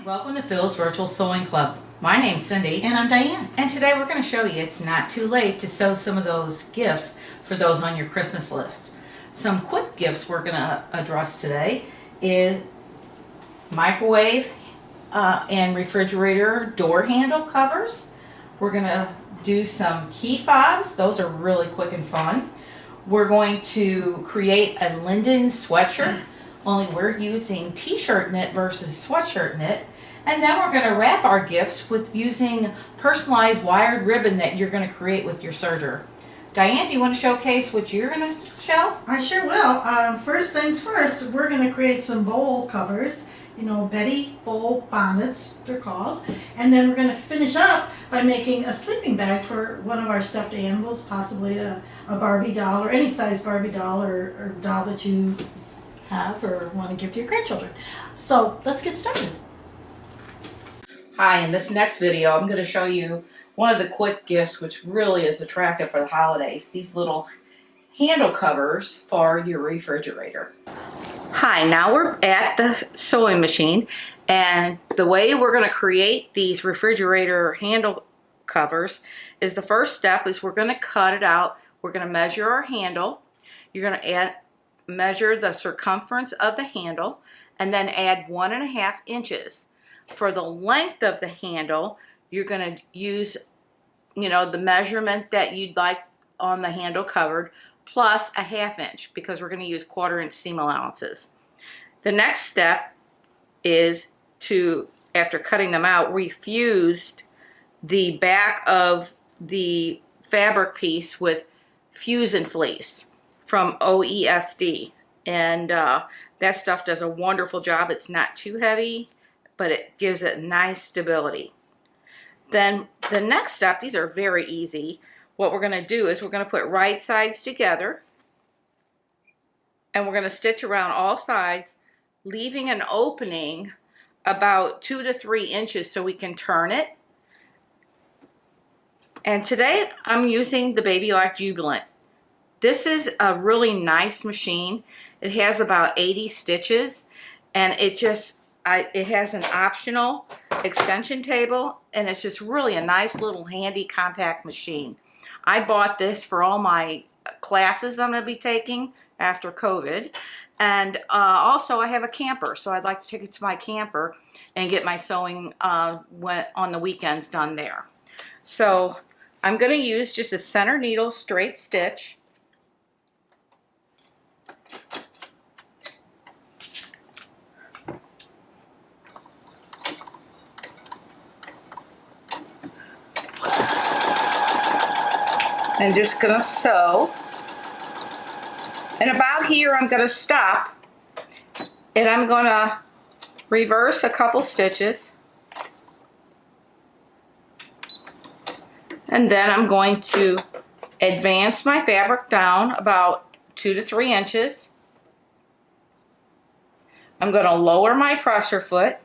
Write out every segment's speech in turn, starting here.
Welcome to Phil's Virtual Sewing Club. My name's Cindy. And I'm Diane. And today we're going to show you it's not too late to sew some of those gifts for those on your Christmas lists. Some quick gifts we're going to address today is microwave and refrigerator door handle covers. We're going to do some key fobs. Those are really quick and fun. We're going to create a Linden sweatshirt, only we're using t-shirt knit versus sweatshirt knit. And then we're going to wrap our gifts with using personalized wired ribbon that you're going to create with your serger. Diane, do you want to showcase what you're going to show? I sure will. First things first, we're going to create some bowl covers. You know, Betty bowl bonnets, they're called. And then we're going to finish up by making a sleeping bag for one of our stuffed animals, possibly a Barbie doll or any size Barbie doll or doll that you have or want to give to your grandchildren. So let's get started. Hi, in this next video I'm going to show you one of the quick gifts which really is attractive for the holidays. These little handle covers for your refrigerator. Hi, now we're at the sewing machine, and the way we're going to create these refrigerator handle covers is the first step is we're going to cut it out. We're going to measure our handle. You're going to measure the circumference of the handle and then add 1.5 inches. For the length of the handle, you're going to use, the measurement that you'd like on the handle covered plus 1/2 inch because we're going to use 1/4 inch seam allowances. The next step is to, after cutting them out, refuse the back of the fabric piece with Fuse and Fleece from OESD, and that stuff does a wonderful job. It's not too heavy, but it gives it nice stability. Then the next step, these are very easy. What we're going to do is we're going to put right sides together, and we're going to stitch around all sides, leaving an opening about 2 to 3 inches so we can turn it. And today I'm using the Baby Lock Jubilant. This is a really nice machine. It has about 80 stitches, and it has an optional extension table, and it's just really a nice little handy compact machine. I bought this for all my classes I'm going to be taking after COVID, and also I have a camper, so I'd like to take it to my camper and get my sewing on the weekends done there. So I'm going to use just a center needle straight stitch. I'm just going to sew, and about here I'm going to stop, and I'm going to reverse a couple stitches, and then I'm going to advance my fabric down about 2 to 3 inches. I'm going to lower my pressure foot,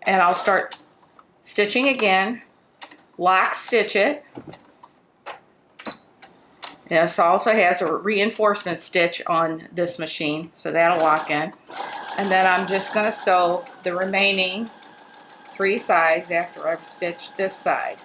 and I'll start stitching again, lock stitch it. This also has a reinforcement stitch on this machine, so that'll lock in. And then I'm just going to sew the remaining 3 sides after I've stitched this side.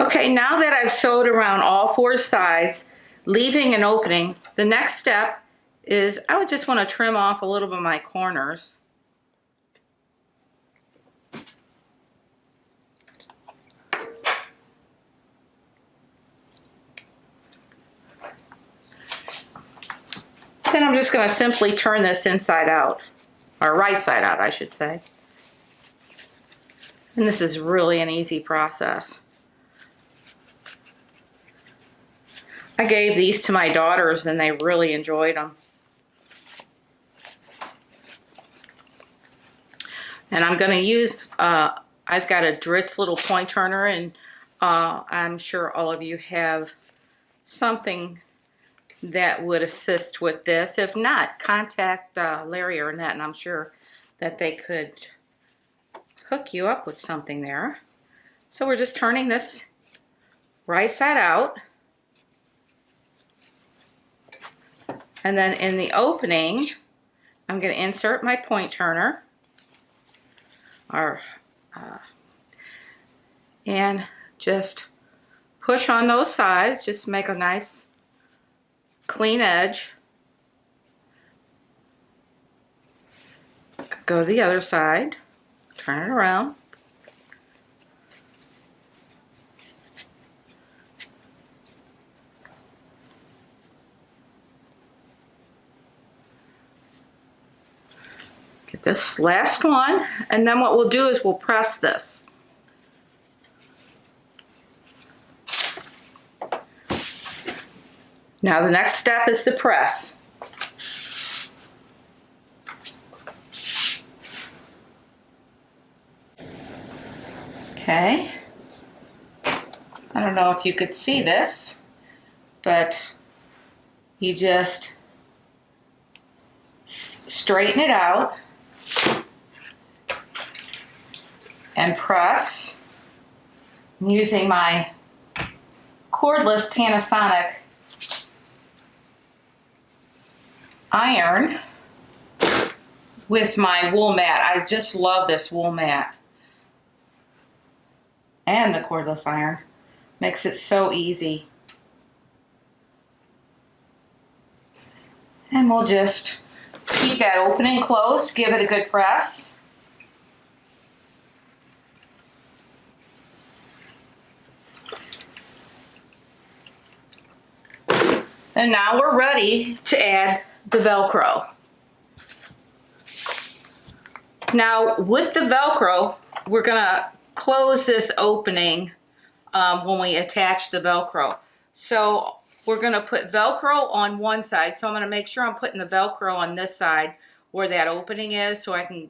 Okay, now that I've sewed around all 4 sides, leaving an opening, the next step is I would just want to trim off a little bit of my corners. Then I'm just going to simply turn this inside out, or right side out, I should say. And this is really an easy process. I gave these to my daughters and they really enjoyed them. And I'm going to use, I've got a Dritz little point turner, and I'm sure all of you have something that would assist with this. If not, contact Larry or Annette, and I'm sure that they could hook you up with something there. So we're just turning this right side out. And then in the opening, I'm going to insert my point turner. And just push on those sides, just make a nice clean edge. Go to the other side, turn it around. Get this last one, and then what we'll do is we'll press this. Now the next step is to press. Okay. I don't know if you could see this, but you just straighten it out and press using my cordless Panasonic iron with my wool mat. I just love this wool mat. And the cordless iron makes it so easy. And we'll just keep that opening closed, give it a good press. And now we're ready to add the Velcro. Now with the Velcro, we're gonna close this opening when we attach the Velcro. So we're gonna put Velcro on one side. So I'm gonna make sure I'm putting the Velcro on this side where that opening is so I can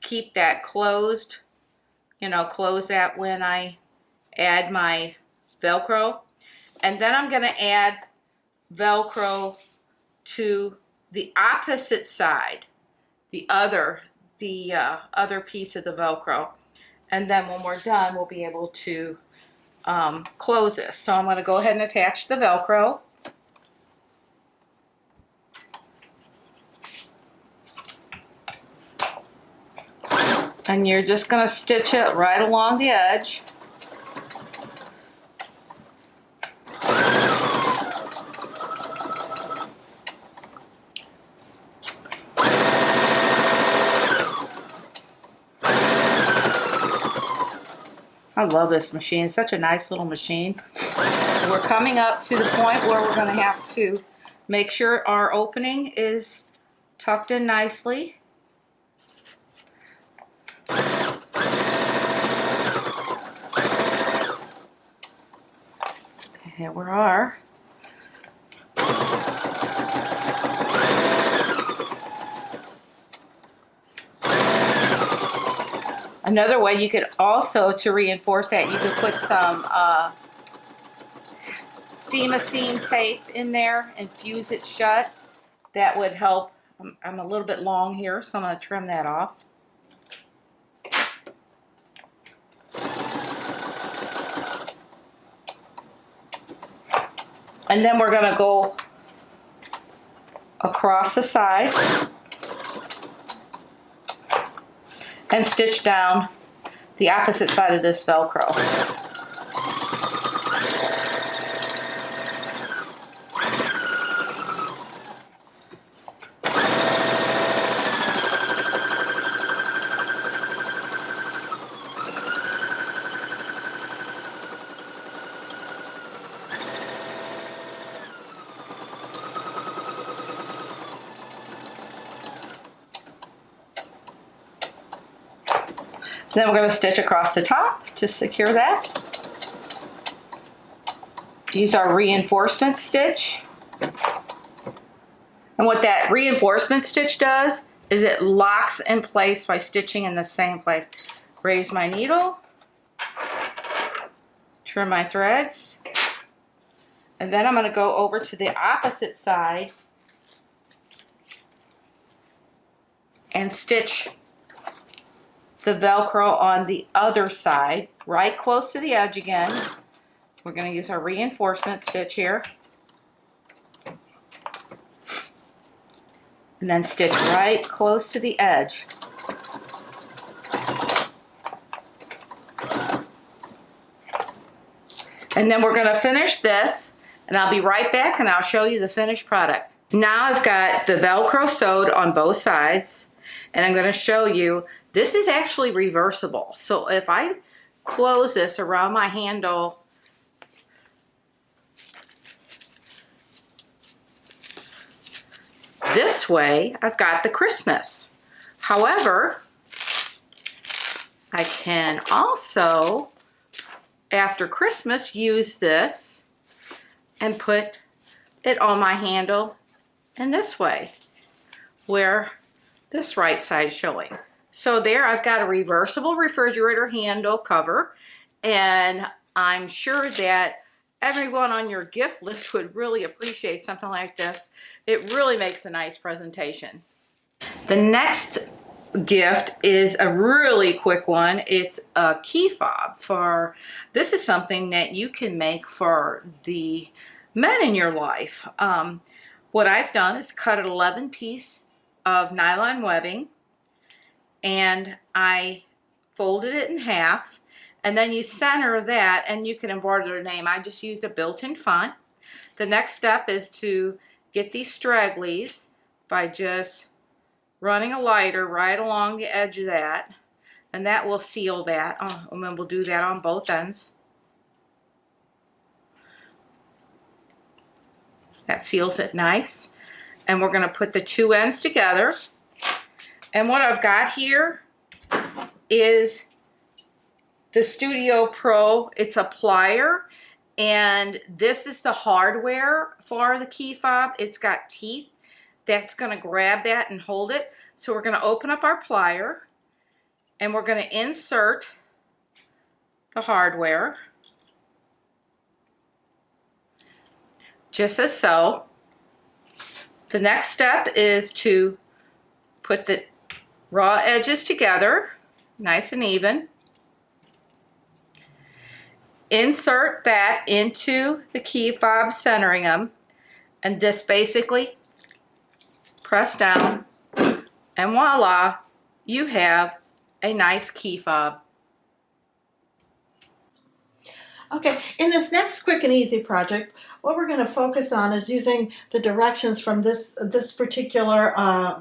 keep that closed, you know, close that when I add my Velcro. And then I'm gonna add Velcro to the opposite side, the other piece of the Velcro. And then when we're done, we'll be able to close this. So I'm going to go ahead and attach the Velcro. And you're just going to stitch it right along the edge. I love this machine. It's such a nice little machine. We're coming up to the point where we're going to have to make sure our opening is tucked in nicely. Here we are. Another way you could also, to reinforce that, you could put some steam-a-seam tape in there and fuse it shut. That would help. I'm a little bit long here, so I'm going to trim that off. And then we're going to go across the side and stitch down the opposite side of this Velcro. Then we're going to stitch across the top to secure that. Use our reinforcement stitch. And what that reinforcement stitch does is it locks in place by stitching in the same place. Raise my needle, trim my threads, and then I'm going to go over to the opposite side and stitch the Velcro on the other side, right close to the edge again. We're going to use our reinforcement stitch here. and then stitch right close to the edge. And then we're gonna finish this, and I'll be right back and I'll show you the finished product. Now I've got the Velcro sewed on both sides, and I'm gonna show you, this is actually reversible. So if I close this around my handle, this way, I've got the Christmas. However, I can also, after Christmas, use this and put it on my handle in this way, where this right side is showing. So there, I've got a reversible refrigerator handle cover, and I'm sure that everyone on your gift list would really appreciate something like this. It really makes a nice presentation. The next gift is a really quick one. It's a key fob. This is something that you can make for the men in your life. What I've done is cut an 11 piece of nylon webbing, and I folded it in half, and then you center that and you can embroider a name. I just used a built-in font. The next step is to get these stragglies by just running a lighter right along the edge of that, and that will seal that. And then we'll do that on both ends. That seals it nice. And we're going to put the two ends together. And what I've got here is the Studio Pro. It's a plier, and this is the hardware for the key fob. It's got teeth that's going to grab that and hold it. So we're going to open up our plier, and we're going to insert the hardware just as so. The next step is to put the raw edges together nice and even. Insert that into the key fob, centering them, and just basically press down, and voila, you have a nice key fob. Okay, in this next quick and easy project, what we're going to focus on is using the directions from this particular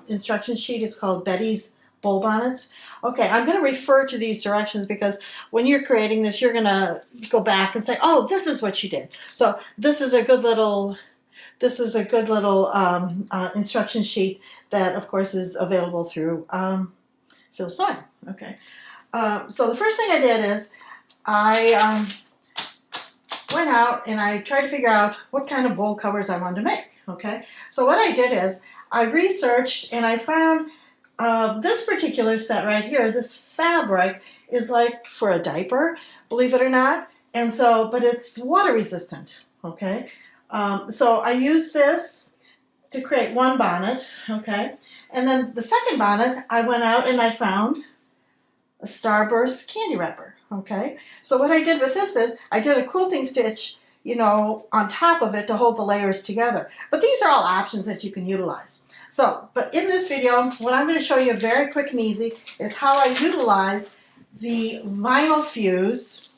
instruction sheet. It's called Betty's Bowl Bonnets. Okay, I'm going to refer to these directions because when you're creating this, you're going to go back and say, oh, this is what you did. So this is a good little instruction sheet that, of course, is available through Phil Sewing. Okay, so the first thing I did is I went out and I tried to figure out what kind of bowl covers I wanted to make. Okay, so what I did is I researched and I found this particular set right here. This fabric is like for a diaper, believe it or not, and so, but it's water resistant. Okay, so I used this to create one bonnet. Okay, and then the second bonnet, I went out and I found a Starburst candy wrapper. Okay, so what I did with this is I did a quilting stitch, you know, on top of it to hold the layers together. But these are all options that you can utilize. So, but in this video, what I'm going to show you very quick and easy is how I utilize the vinyl fuse.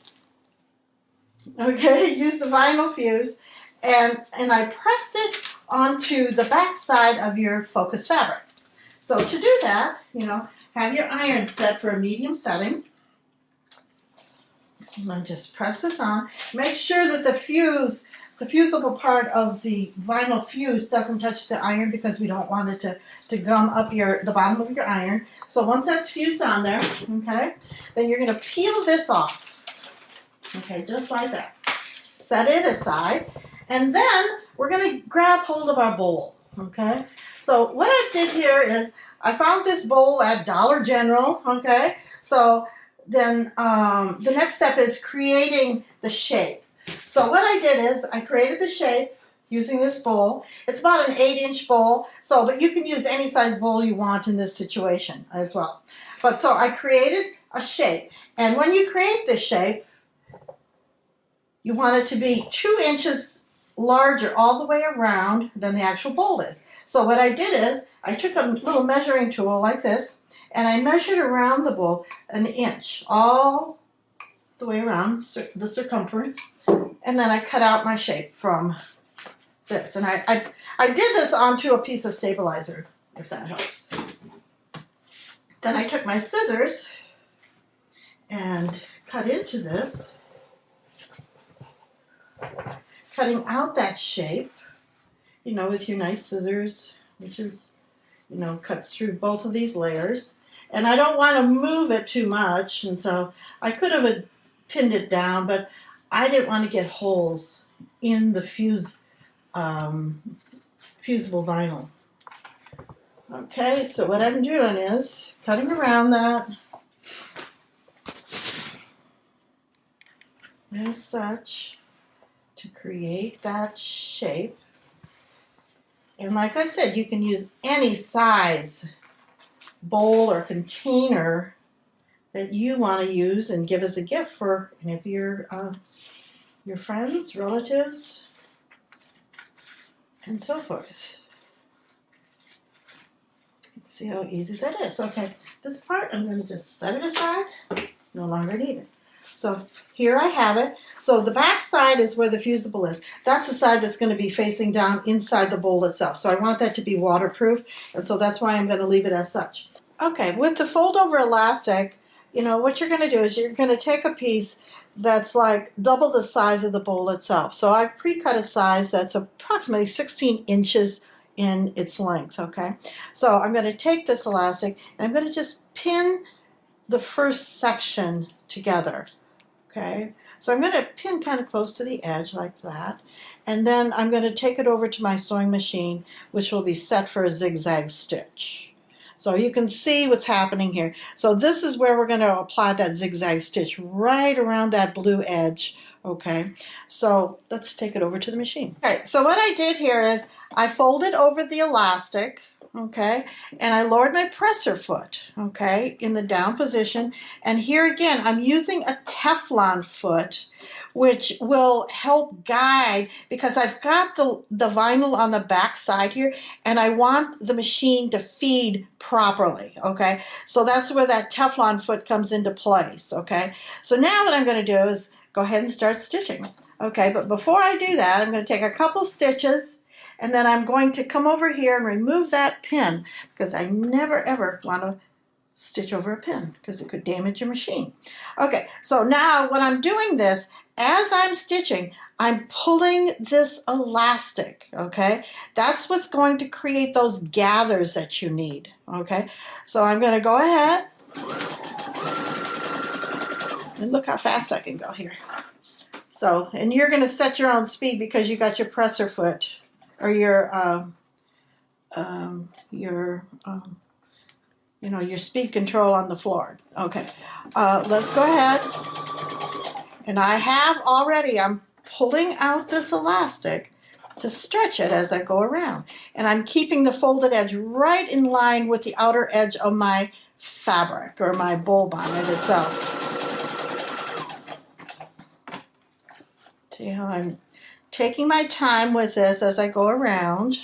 Okay, use the vinyl fuse, and I pressed it onto the back side of your focus fabric. So to do that, you know, have your iron set for a medium setting. And then just press this on. Make sure that the fusible part of the vinyl fuse doesn't touch the iron because we don't want it to gum up the bottom of your iron. So once that's fused on there, okay, then you're going to peel this off. Okay, just like that. Set it aside, and then we're going to grab hold of our bowl. Okay, so what I did here is I found this bowl at Dollar General. Okay, so then the next step is creating the shape. So what I did is I created the shape using this bowl. It's about an 8-inch bowl, but you can use any size bowl you want in this situation as well. But so I created a shape, and when you create this shape, you want it to be 2 inches larger all the way around than the actual bowl is. So what I did is I took a little measuring tool like this and I measured around the bowl 1 inch all the way around the circumference, and then I cut out my shape from this. And I did this onto a piece of stabilizer, if that helps. Then I took my scissors and cut into this, cutting out that shape, you know, with your nice scissors, which is, you know, cuts through both of these layers. And I don't want to move it too much, and so I could have pinned it down, but I didn't want to get holes in the fusible vinyl. Okay, so what I'm doing is cutting around that as such to create that shape. And like I said, you can use any size bowl or container that you want to use and give as a gift for any of your friends, relatives, and so forth. Let's see how easy that is. Okay, this part I'm going to just set it aside. No longer need it. So here I have it. So the back side is where the fusible is. That's the side that's going to be facing down inside the bowl itself. So I want that to be waterproof, and so that's why I'm going to leave it as such. Okay, with the fold over elastic, you know, what you're going to do is you're going to take a piece that's like double the size of the bowl itself. So I've pre-cut a size that's approximately 16 inches in its length, okay? So I'm going to take this elastic and I'm going to just pin the first section together, okay? So I'm going to pin kind of close to the edge like that, and then I'm going to take it over to my sewing machine, which will be set for a zigzag stitch. So you can see what's happening here. So this is where we're going to apply that zigzag stitch right around that blue edge. Okay, so let's take it over to the machine. Okay, so what I did here is I folded over the elastic, okay, and I lowered my presser foot, okay, in the down position. And here again, I'm using a Teflon foot, which will help guide, because I've got the vinyl on the back side here, and I want the machine to feed properly, okay? So that's where that Teflon foot comes into place, okay? So now what I'm going to do is go ahead and start stitching, okay? But before I do that, I'm going to take a couple stitches, and then I'm going to come over here and remove that pin, because I never ever want to stitch over a pin because it could damage your machine. Okay, so now when I'm doing this, as I'm stitching, I'm pulling this elastic, okay? That's what's going to create those gathers that you need, okay? So I'm going to go ahead and look how fast I can go here. So, and you're going to set your own speed because you got your presser foot or your speed control on the floor. Okay, let's go ahead. And I'm pulling out this elastic to stretch it as I go around. And I'm keeping the folded edge right in line with the outer edge of my fabric or my bowl bonnet itself. See how I'm taking my time with this as I go around.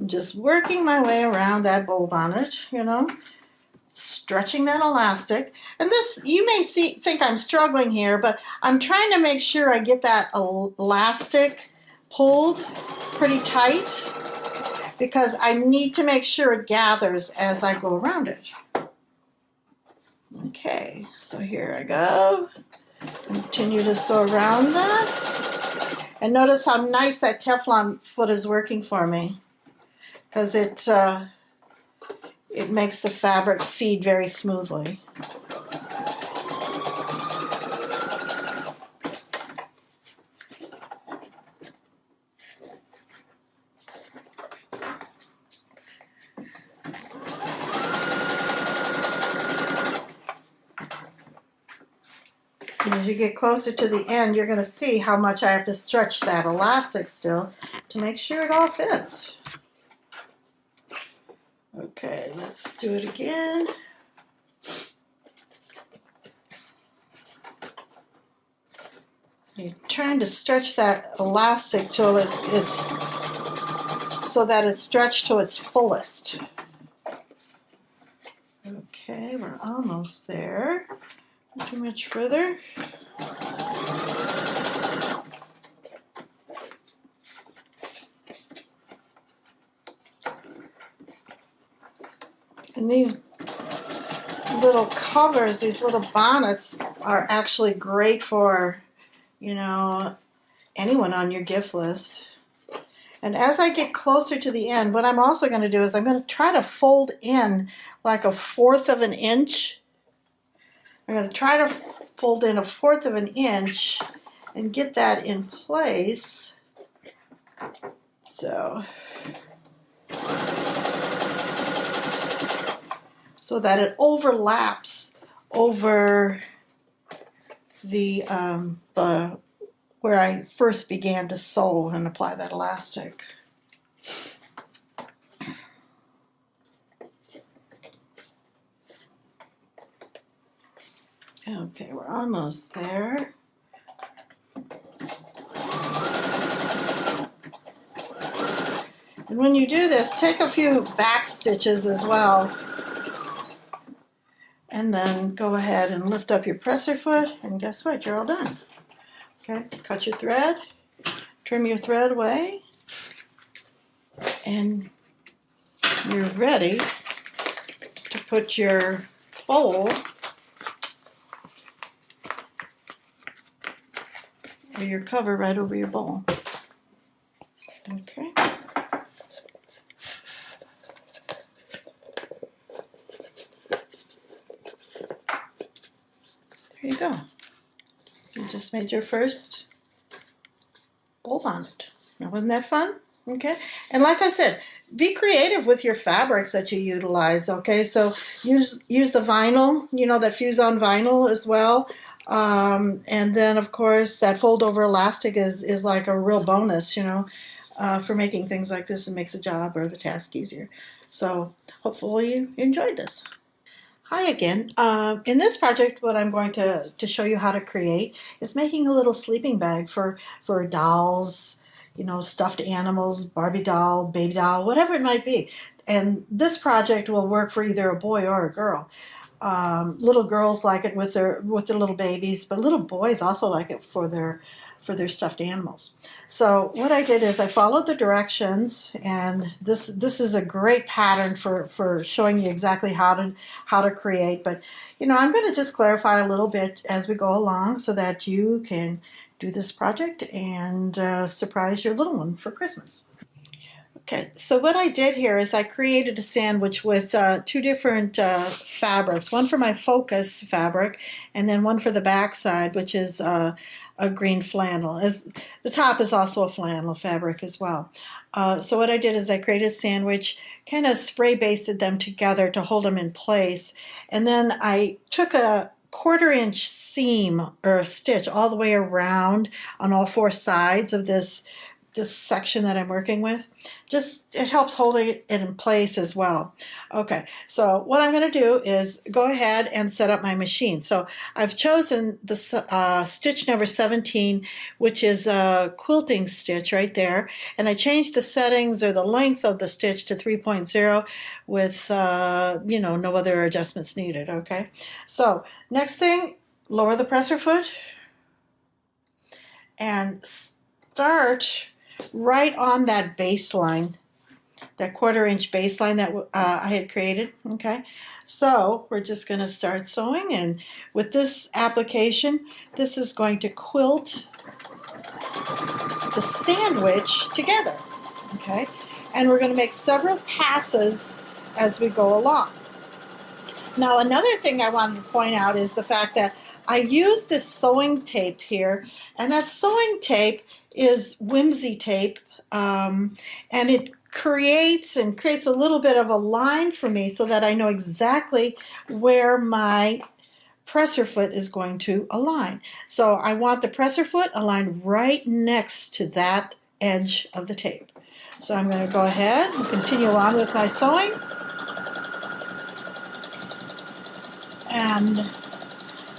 Just working my way around that bowl bonnet, you know, stretching that elastic. And this, you may think I'm struggling here, but I'm trying to make sure I get that elastic pulled pretty tight because I need to make sure it gathers as I go around it. Okay, so here I go. Continue to sew around that. And notice how nice that Teflon foot is working for me, because it makes the fabric feed very smoothly. And as you get closer to the end, you're going to see how much I have to stretch that elastic still to make sure it all fits. Okay, let's do it again. You're trying to stretch that elastic till it's so that it's stretched to its fullest. Okay, we're almost there. Not too much further. And these little covers, these little bonnets are actually great for, you know, anyone on your gift list. And as I get closer to the end, what I'm also going to do is I'm going to try to fold in like 1/4 of an inch. I'm going to try to fold in 1/4 of an inch and get that in place. So that it overlaps over the where I first began to sew and apply that elastic. Okay, we're almost there. And when you do this, take a few back stitches as well. And then go ahead and lift up your presser foot, and guess what? You're all done. Okay, cut your thread, trim your thread away, and you're ready to put your bowl or your cover right over your bowl. Okay. There you go. You just made your first bowl bonnet. Now, wasn't that fun? Okay. And like I said, be creative with your fabrics that you utilize. Okay. So use the vinyl, you know, that fuse on vinyl as well. And then of course that fold over elastic is like a real bonus, you know, for making things like this. It makes the job or the task easier. So hopefully you enjoyed this. Hi again. In this project, what I'm going to show you how to create is making a little sleeping bag for dolls, you know, stuffed animals, Barbie doll, baby doll, whatever it might be. And this project will work for either a boy or a girl. Little girls like it with their little babies, but little boys also like it for their stuffed animals. So what I did is I followed the directions, and this is a great pattern for showing you exactly how to create. But you know, I'm going to just clarify a little bit as we go along so that you can do this project and surprise your little one for Christmas. Okay, so what I did here is I created a sandwich with 2 different fabrics, one for my focus fabric and then one for the back side, which is a green flannel. The top is also a flannel fabric as well. So what I did is I created a sandwich, kind of spray basted them together to hold them in place, and then I took a 1/4 inch seam or stitch all the way around on all 4 sides of this section that I'm working with. Just, it helps holding it in place as well. Okay, so what I'm going to do is go ahead and set up my machine. So I've chosen the stitch number 17, which is a quilting stitch right there, and I changed the settings or the length of the stitch to 3.0 with you know, no other adjustments needed. Okay, so next thing, lower the presser foot and start right on that baseline, that 1/4 inch baseline that I had created. Okay, so we're just going to start sewing, and with this application, this is going to quilt the sandwich together. Okay, and we're going to make several passes as we go along. Now, another thing I wanted to point out is the fact that I use this sewing tape here, and that sewing tape is whimsy tape, and it creates a little bit of a line for me so that I know exactly where my presser foot is going to align. So I want the presser foot aligned right next to that edge of the tape. So I'm going to go ahead and continue on with my sewing. And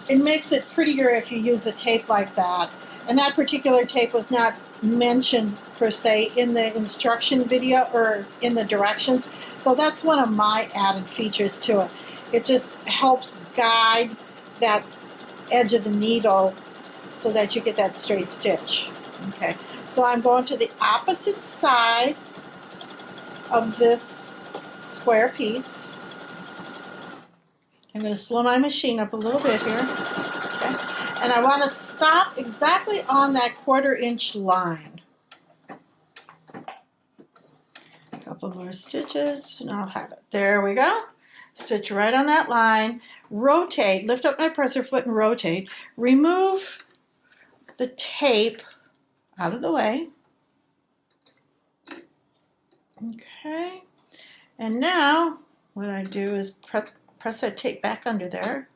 it makes it prettier if you use a tape like that. And that particular tape was not mentioned per se in the instruction video or in the directions. So that's one of my added features to it. It just helps guide that edge of the needle so that you get that straight stitch. Okay, so I'm going to the opposite side of this square piece. I'm going to slow my machine up a little bit here. Okay, and I want to stop exactly on that 1/4 inch line. A couple more stitches and I'll have it. There we go. Stitch right on that line. Rotate, lift up my presser foot and rotate. Remove the tape out of the way. Okay, and now what I do is press that tape back under there,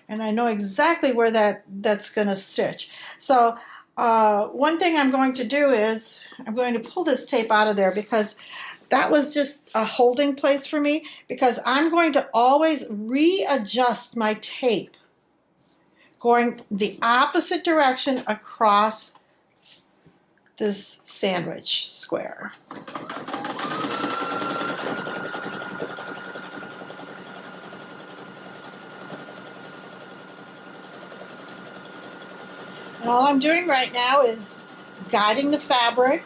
and I know exactly where that's going to stitch. So one thing I'm going to do is I'm going to pull this tape out of there because that was just a holding place for me, because I'm going to always readjust my tape going the opposite direction across this sandwich square. And all I'm doing right now is guiding the fabric.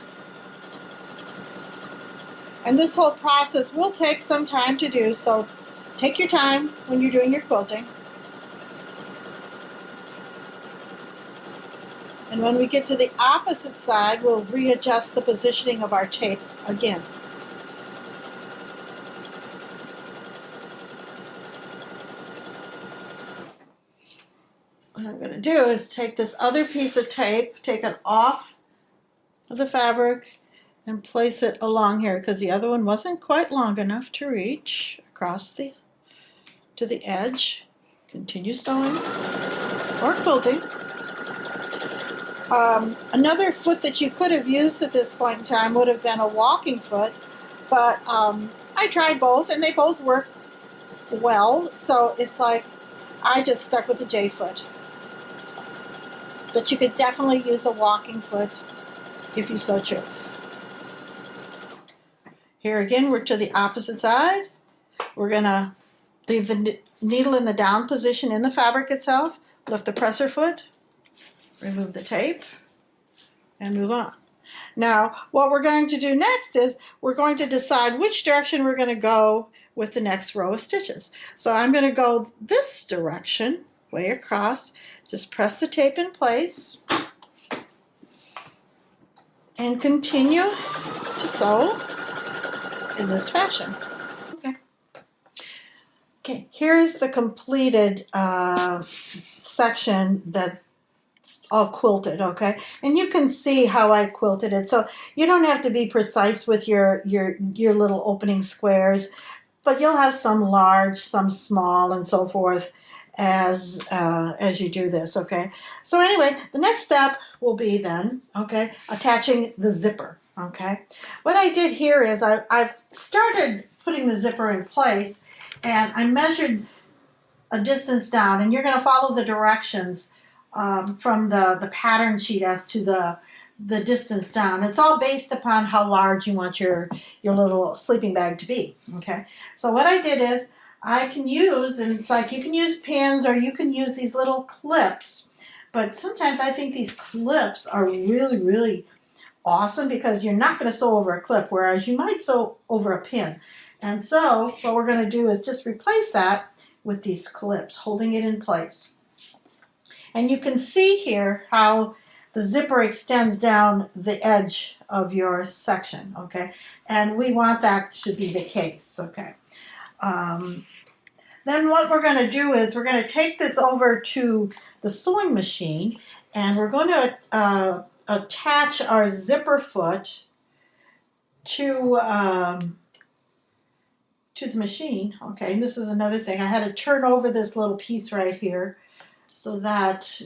And this whole process will take some time to do, so take your time when you're doing your quilting. And when we get to the opposite side, we'll readjust the positioning of our tape again. What I'm going to do is take this other piece of tape, take it off of the fabric, and place it along here, because the other one wasn't quite long enough to reach across to the edge. Continue sewing or quilting. Another foot that you could have used at this point in time would have been a walking foot, but I tried both and they both work well, so it's like I just stuck with the J foot. But you could definitely use a walking foot if you so chose. Here again, we're to the opposite side. We're going to leave the needle in the down position in the fabric itself, lift the presser foot, remove the tape, and move on. Now, what we're going to do next is we're going to decide which direction we're going to go with the next row of stitches. So I'm going to go this direction, way across. Just press the tape in place and continue to sew in this fashion. Okay, here's the completed section that's all quilted, okay? And you can see how I quilted it. So you don't have to be precise with your little opening squares, but you'll have some large, some small, and so forth as you do this, okay? So anyway, the next step will be then, okay, attaching the zipper, okay? What I did here is I've started putting the zipper in place, and I measured a distance down, and you're going to follow the directions from the pattern sheet as to the distance down. It's all based upon how large you want your little sleeping bag to be, okay? So what I did is I can use, and it's like you can use pins or you can use these little clips, but sometimes I think these clips are really, really awesome because you're not going to sew over a clip, whereas you might sew over a pin. And so what we're going to do is just replace that with these clips, holding it in place. And you can see here how the zipper extends down the edge of your section, okay? And we want that to be the case, okay? Then what we're going to do is we're going to take this over to the sewing machine, and we're going to attach our zipper foot to the machine, okay? And this is another thing. I had to turn over this little piece right here so that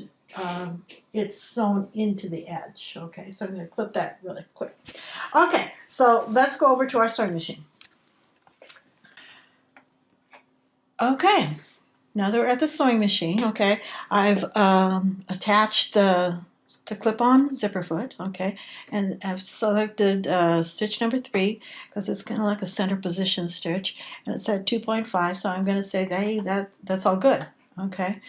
it's sewn into the edge, okay? So I'm going to clip that really quick. Okay, so let's go over to our sewing machine. Okay, now that we're at the sewing machine, okay, I've attached the to clip-on zipper foot, okay, and I've selected stitch number 3 because it's kind of like a center position stitch, and it's at 2.5, so I'm going to say, hey, that's all good, okay.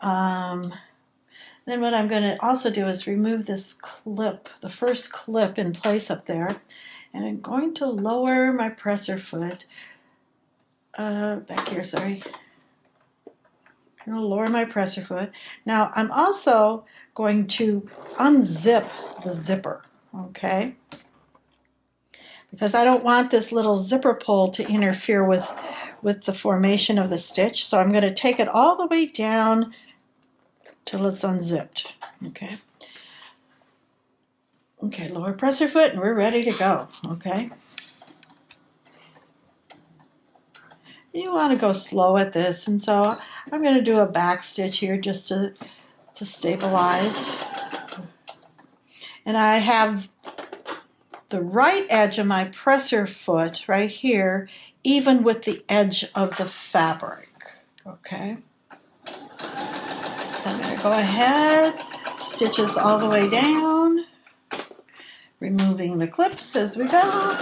Then what I'm going to also do is remove this clip, the first clip in place up there, and I'm going to lower my presser foot, back here, sorry. I'm going to lower my presser foot. Now I'm also going to unzip the zipper, okay? Because I don't want this little zipper pull to interfere with the formation of the stitch. So I'm going to take it all the way down till it's unzipped, okay? Okay, lower presser foot and we're ready to go, okay? You want to go slow at this, and so I'm going to do a back stitch here just to stabilize. And I have the right edge of my presser foot right here, even with the edge of the fabric, okay? I'm going to go ahead, stitch this all the way down, removing the clips as we go.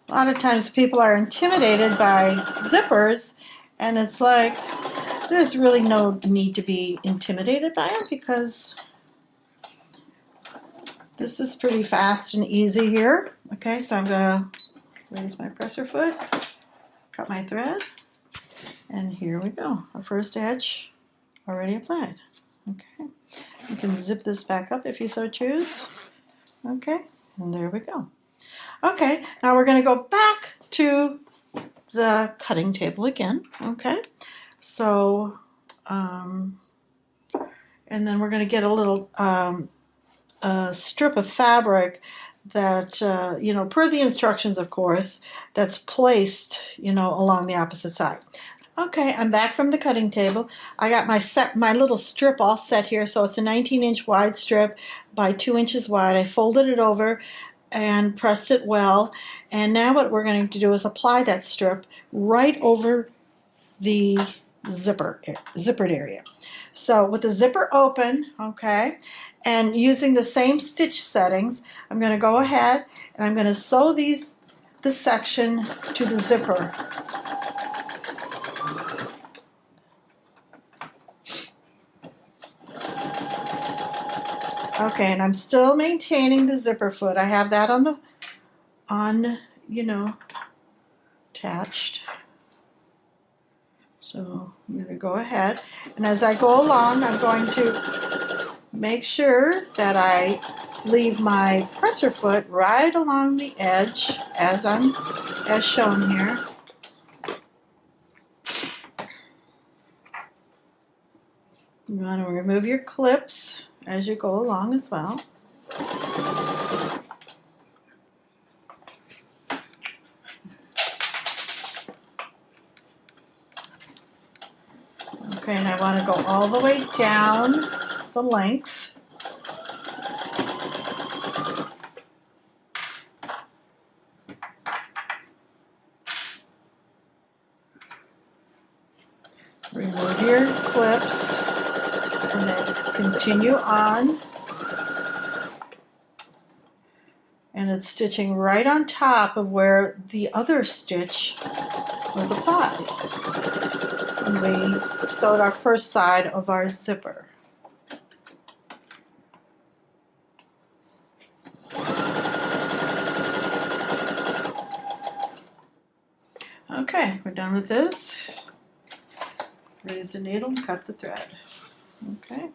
A lot of times people are intimidated by zippers, and it's like there's really no need to be intimidated by them because this is pretty fast and easy here. Okay, so I'm going to raise my presser foot, cut my thread, and here we go. Our first edge already applied. Okay, you can zip this back up if you so choose. Okay, and there we go. Okay, now we're going to go back to the cutting table again, okay? So, and then we're going to get a little strip of fabric that, you know, per the instructions, of course, that's placed, you know, along the opposite side. Okay, I'm back from the cutting table. I got my little strip all set here, so it's a 19-inch wide strip by 2 inches wide. I folded it over and pressed it well, and now what we're going to do is apply that strip right over the zippered area. So with the zipper open, okay, and using the same stitch settings, I'm going to go ahead and I'm going to sew this section to the zipper. Okay, and I'm still maintaining the zipper foot. I have that you know, attached. So I'm going to go ahead, and as I go along, I'm going to make sure that I leave my presser foot right along the edge as shown here. You want to remove your clips as you go along as well. Okay, and I want to go all the way down the length. Remove your clips. And then continue on, and it's stitching right on top of where the other stitch was applied when we sewed our first side of our zipper. Okay, we're done with this. Raise the needle and cut the thread. Okay,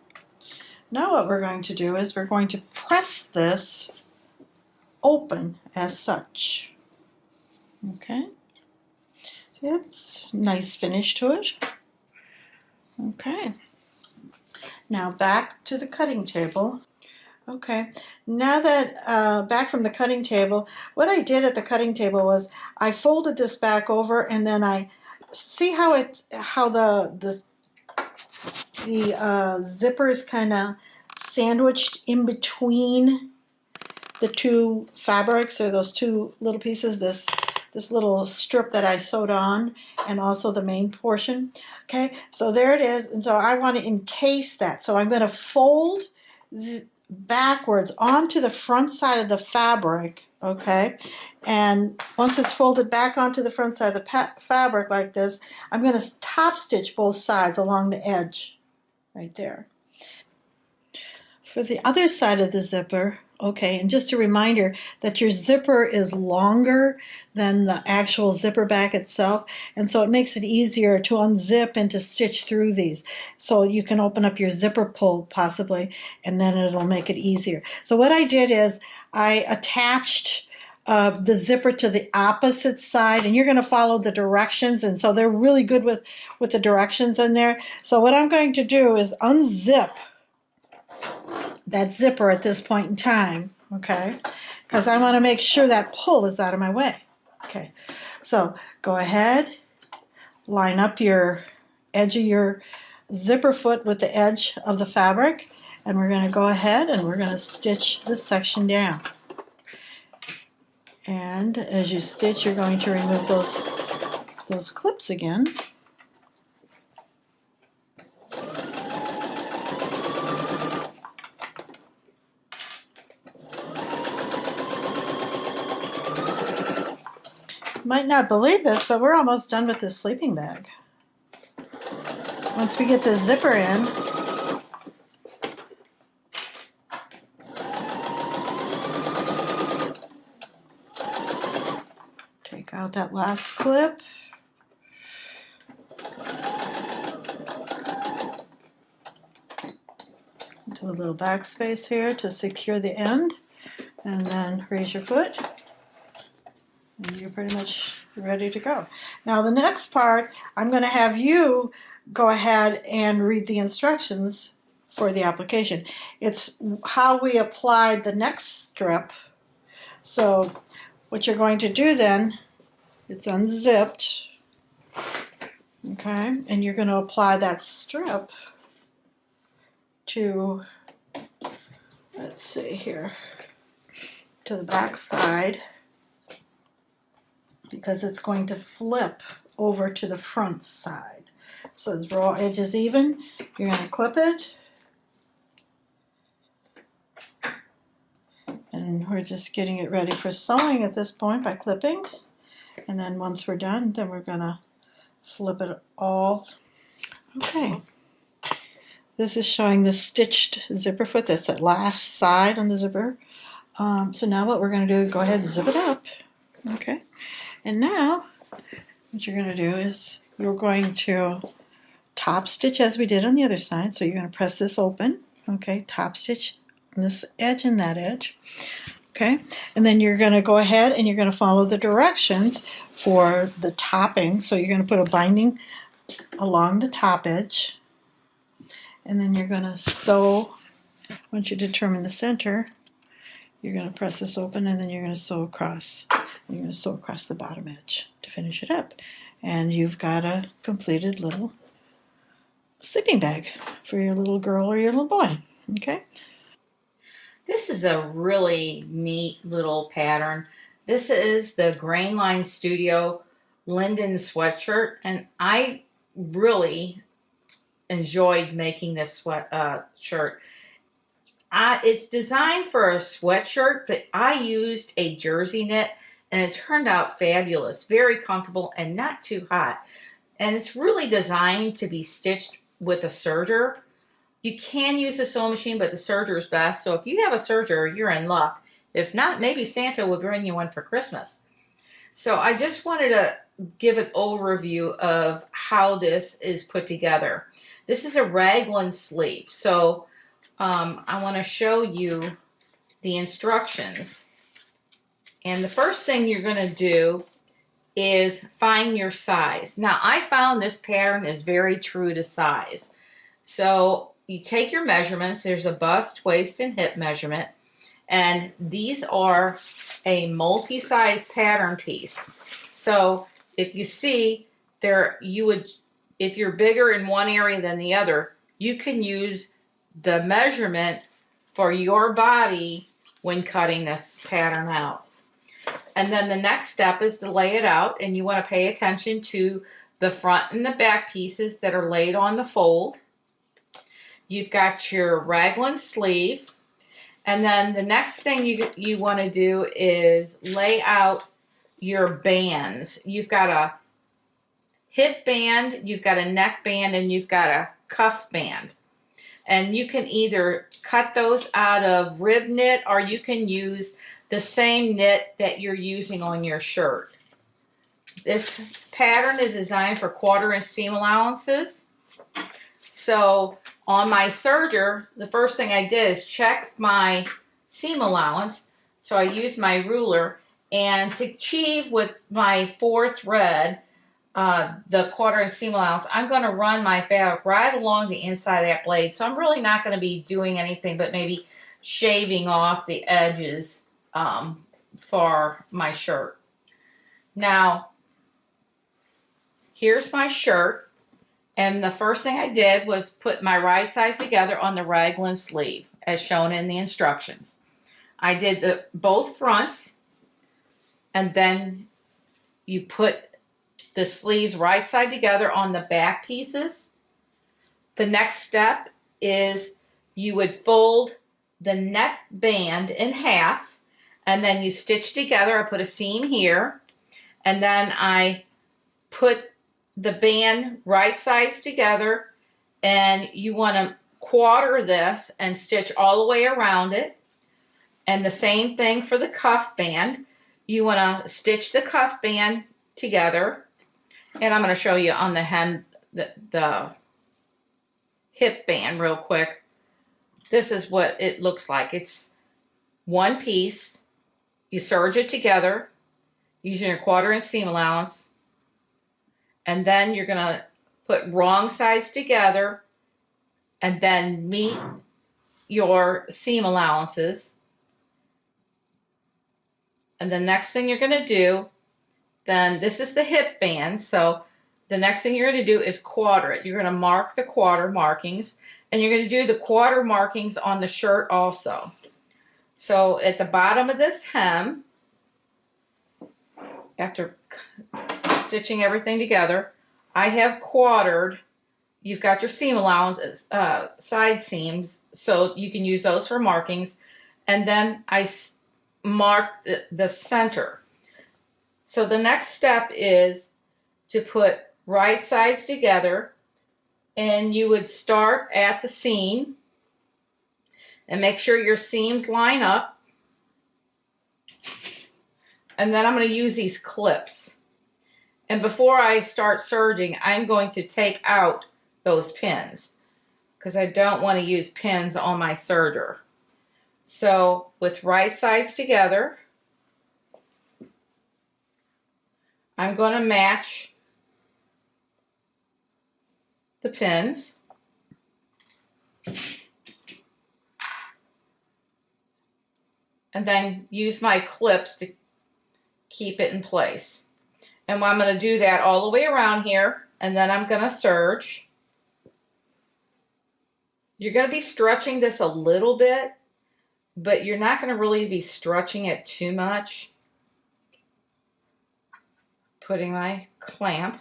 now what we're going to do is we're going to press this open as such. Okay, see, it's a nice finish to it. Okay, now back to the cutting table. Okay, now that back from the cutting table, what I did at the cutting table was I folded this back over, and then I see how the zipper is kind of sandwiched in between the two fabrics, or those two little pieces, this this little strip that I sewed on, and also the main portion. Okay, so there it is, and so I want to encase that. So I'm going to fold backwards onto the front side of the fabric. Okay, and once it's folded back onto the front side of the fabric like this, I'm going to top stitch both sides along the edge right there. For the other side of the zipper, okay, and just a reminder that your zipper is longer than the actual zipper back itself, and so it makes it easier to unzip and to stitch through these. So you can open up your zipper pull possibly, and then it'll make it easier. So what I did is I attached the zipper to the opposite side, and you're going to follow the directions, and so they're really good with the directions in there. So what I'm going to do is unzip that zipper at this point in time, okay, because I want to make sure that pull is out of my way. Okay, so go ahead, line up your edge of your zipper foot with the edge of the fabric, and we're going to go ahead and we're going to stitch this section down. And as you stitch, you're going to remove those clips again. Might not believe this, but we're almost done with this sleeping bag. Once we get the zipper in, take out that last clip. Do a little backspace here to secure the end, and then raise your foot. And you're pretty much ready to go. Now the next part, I'm going to have you go ahead and read the instructions for the application. It's how we applied the next strip. So what you're going to do then, it's unzipped, okay, and you're going to apply that strip to, let's see here, to the back side, because it's going to flip over to the front side. So the raw edge is even. You're going to clip it. And we're just getting it ready for sewing at this point by clipping. And then once we're done, then we're going to flip it all. Okay. This is showing the stitched zipper foot. That's that last side on the zipper. So now what we're going to do is go ahead and zip it up. Okay. And now, what you're going to do is you're going to top stitch as we did on the other side. So you're going to press this open, okay, top stitch on this edge and that edge, okay, and then you're going to go ahead and you're going to follow the directions for the topping. So you're going to put a binding along the top edge, and then you're going to sew. Once you determine the center, you're going to press this open, and then you're going to sew across. You're going to sew across the bottom edge to finish it up. And you've got a completed little sleeping bag for your little girl or your little boy. Okay? This is a really neat little pattern. This is the Grain Line Studio Linden sweatshirt, and I really enjoyed making this shirt. It's designed for a sweatshirt, but I used a jersey knit, and it turned out fabulous, very comfortable and not too hot. And it's really designed to be stitched with a serger. You can use a sewing machine, but the serger is best. So if you have a serger, you're in luck. If not, maybe Santa will bring you one for Christmas. So I just wanted to give an overview of how this is put together. This is a raglan sleeve. So I want to show you the instructions. And the first thing you're going to do is find your size. Now, I found this pattern is very true to size. So you take your measurements. There's a bust, waist, and hip measurement. And these are a multi-size pattern piece. So if you see there, if you're bigger in one area than the other, you can use the measurement for your body when cutting this pattern out. And then the next step is to lay it out, and you want to pay attention to the front and the back pieces that are laid on the fold. You've got your raglan sleeve, and then the next thing you want to do is lay out your bands. You've got a hip band, you've got a neck band, and you've got a cuff band. And you can either cut those out of rib knit, or you can use the same knit that you're using on your shirt. This pattern is designed for 1/4 inch seam allowances. So on my serger, the first thing I did is check my seam allowance. So I used my ruler, and to achieve with my 4 thread, the 1/4 inch seam allowance, I'm going to run my fabric right along the inside of that blade. So I'm really not going to be doing anything but maybe shaving off the edges for my shirt. Now, here's my shirt, and the first thing I did was put my right sides together on the raglan sleeve, as shown in the instructions. I did both fronts, and then you put the sleeves right side together on the back pieces. The next step is you would fold the neck band in half, and then you stitch together. I put a seam here, and then I put the band right sides together, and you want to 1/4 this and stitch all the way around it. And the same thing for the cuff band. You want to stitch the cuff band together, and I'm going to show you on the hem, the hip band real quick. This is what it looks like. It's one piece. You serge it together using your 1/4 inch seam allowance, and then you're going to put wrong sides together and then meet your seam allowances. And the next thing you're going to do, then this is the hip band, so the next thing you're going to do is 1/4 it. You're going to mark the 1/4 markings, and you're going to do the 1/4 markings on the shirt also. So at the bottom of this hem, after stitching everything together, I have 1/4'd. You've got your seam allowance, side seams, so you can use those for markings. And then I mark the center. So the next step is to put right sides together, and you would start at the seam and make sure your seams line up. And then I'm going to use these clips. And before I start serging, I'm going to take out those pins because I don't want to use pins on my serger. So with right sides together, I'm going to match the pins. And then use my clips to keep it in place. And I'm going to do that all the way around here, and then I'm going to serge. You're going to be stretching this a little bit, but you're not going to really be stretching it too much. Putting my clamp,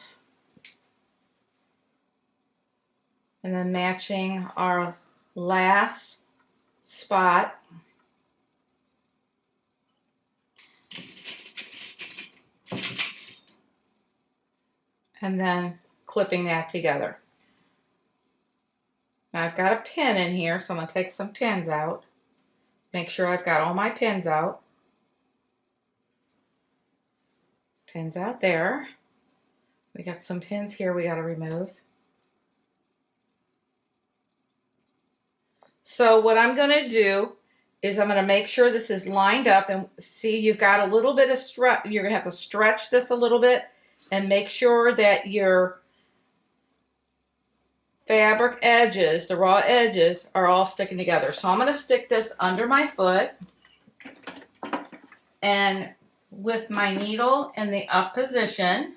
and then matching our last spot. And then clipping that together. Now I've got a pin in here, so I'm going to take some pins out. Make sure I've got all my pins out. Pins out there. We got some pins here we got to remove. So what I'm going to do is I'm going to make sure this is lined up, and see you've got a little bit of stretch. You're going to have to stretch this a little bit and make sure that your fabric edges, the raw edges, are all sticking together. So I'm going to stick this under my foot, and with my needle in the up position,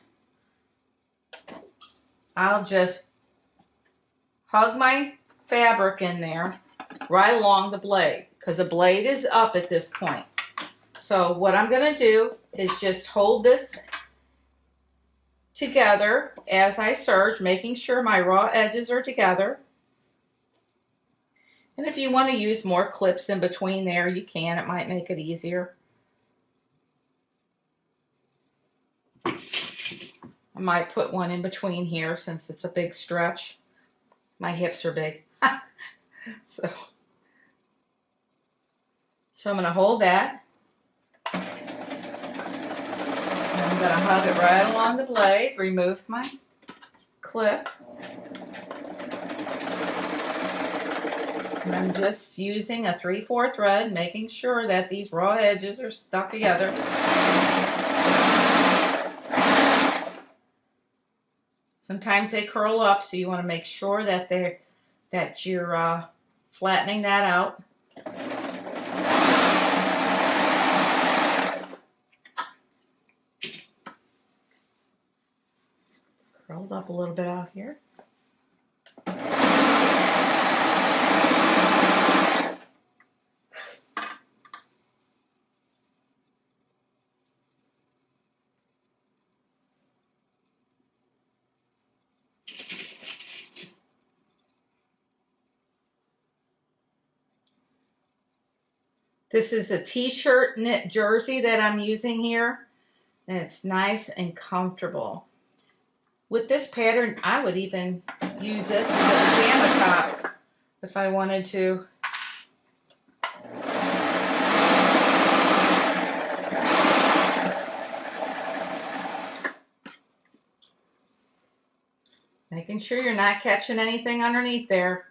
I'll just hug my fabric in there right along the blade, because the blade is up at this point. So what I'm going to do is just hold this together as I serge, making sure my raw edges are together. And if you want to use more clips in between there, you can. It might make it easier. I might put one in between here since it's a big stretch. My hips are big. So I'm going to hold that. And I'm going to hug it right along the blade, remove my clip. And I'm just using a 3/4 thread, making sure that these raw edges are stuck together. Sometimes they curl up, so you want to make sure that you're flattening that out. It's curled up a little bit out here. This is a t-shirt knit jersey that I'm using here, and it's nice and comfortable. With this pattern, I would even use this as a pajama top if I wanted to. Making sure you're not catching anything underneath there.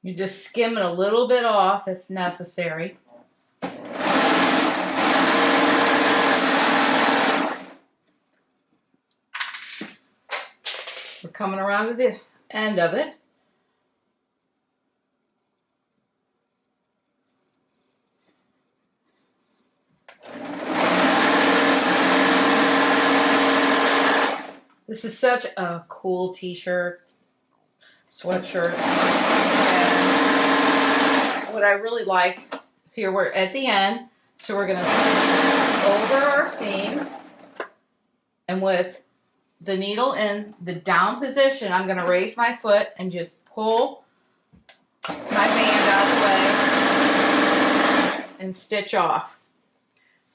You just skim it a little bit off if necessary. We're coming around to the end of it. This is such a cool t-shirt, sweatshirt. And what I really liked, here we're at the end, so we're going to stitch over our seam, and with the needle in the down position, I'm going to raise my foot and just pull my band out of the way and stitch off.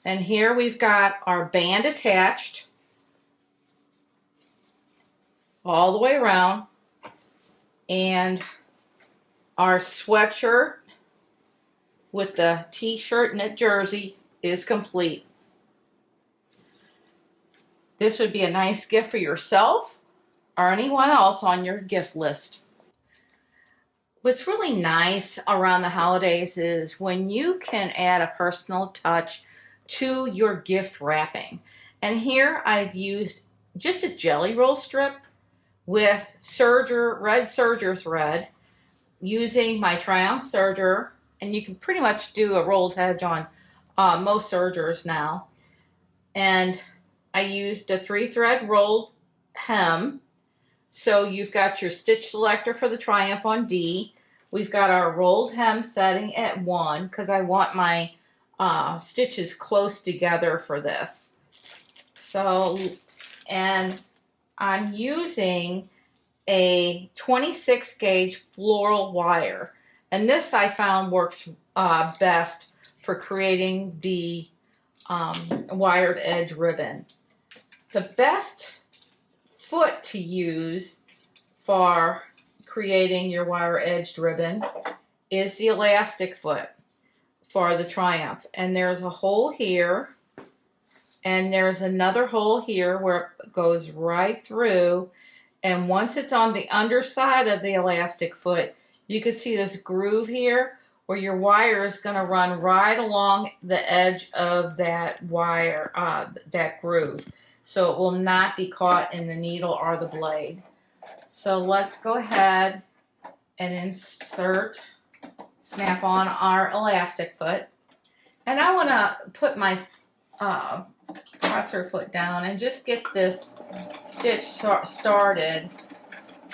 And here we've got our band attached all the way around, and our sweatshirt with the t-shirt knit jersey is complete. This would be a nice gift for yourself or anyone else on your gift list. What's really nice around the holidays is when you can add a personal touch to your gift wrapping. And here I've used just a jelly roll strip with red serger thread using my Triumph serger, and you can pretty much do a rolled edge on most sergers now. And I used a 3-thread rolled hem, so you've got your stitch selector for the Triumph on D. We've got our rolled hem setting at 1 because I want my stitches close together for this. So, and I'm using a 26 gauge floral wire, and this I found works best for creating the wired edge ribbon. The best foot to use for creating your wire edged ribbon is the elastic foot for the Triumph, and there's a hole here and there's another hole here where it goes right through, And once it's on the underside of the elastic foot, you can see this groove here where your wire is going to run right along the edge of that wire, that groove. So it will not be caught in the needle or the blade. So let's go ahead and insert, snap on our elastic foot. And I want to put my presser foot down and just get this stitch started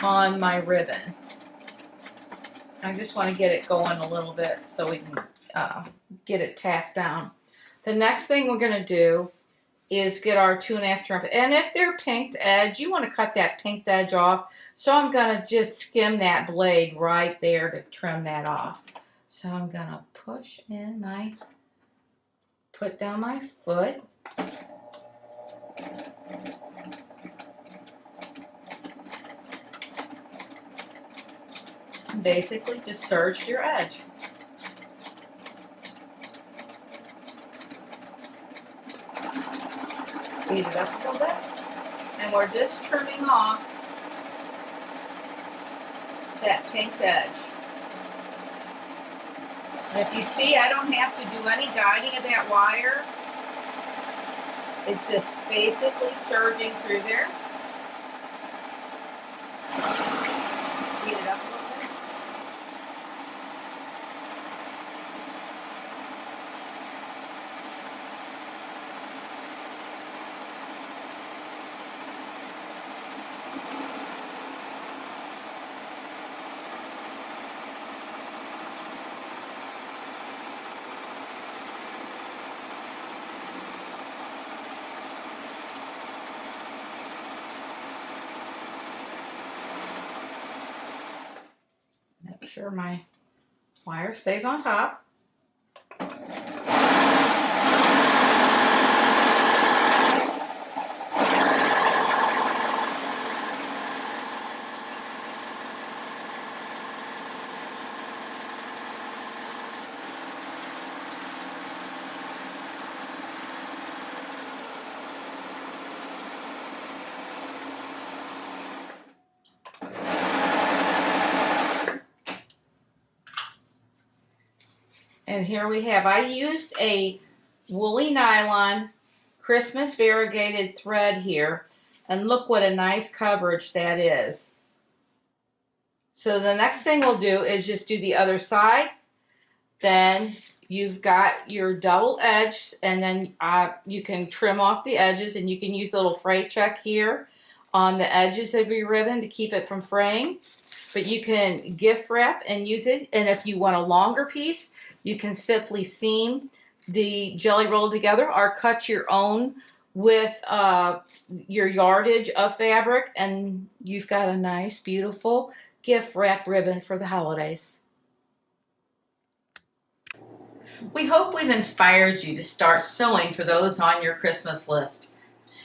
on my ribbon. I just want to get it going a little bit so we can get it tacked down. The next thing we're going to do is get our 2.5 trim. And if they're pinked edge, you want to cut that pinked edge off. So I'm going to just skim that blade right there to trim that off. So I'm going to push in my, put down my foot. Basically just serge your edge. Speed it up a little bit. And we're just trimming off that pinked edge. And if you see, I don't have to do any guiding of that wire. It's just basically serging through there. Speed it up a little bit. Make sure my wire stays on top. And here we have, I used a woolly nylon Christmas variegated thread here. And look what a nice coverage that is. So the next thing we'll do is just do the other side. Then you've got your double edge, and then you can trim off the edges, and you can use a little fray check here on the edges of your ribbon to keep it from fraying. But you can gift wrap and use it. And if you want a longer piece, you can simply seam the jelly roll together or cut your own with your yardage of fabric, and you've got a nice, beautiful gift wrap ribbon for the holidays. We hope we've inspired you to start sewing for those on your Christmas list.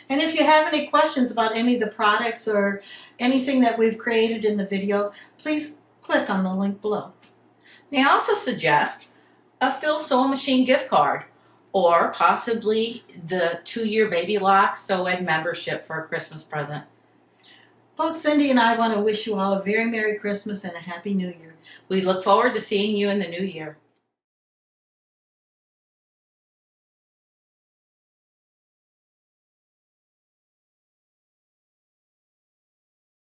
And if you have any questions about any of the products or anything that we've created in the video, please click on the link below. May I also suggest a Phil Sewing Machine gift card, or possibly the 2-year Baby Lock Sew Ed membership for a Christmas present. Both Cindy and I want to wish you all a very Merry Christmas and a Happy New Year. We look forward to seeing you in the new year.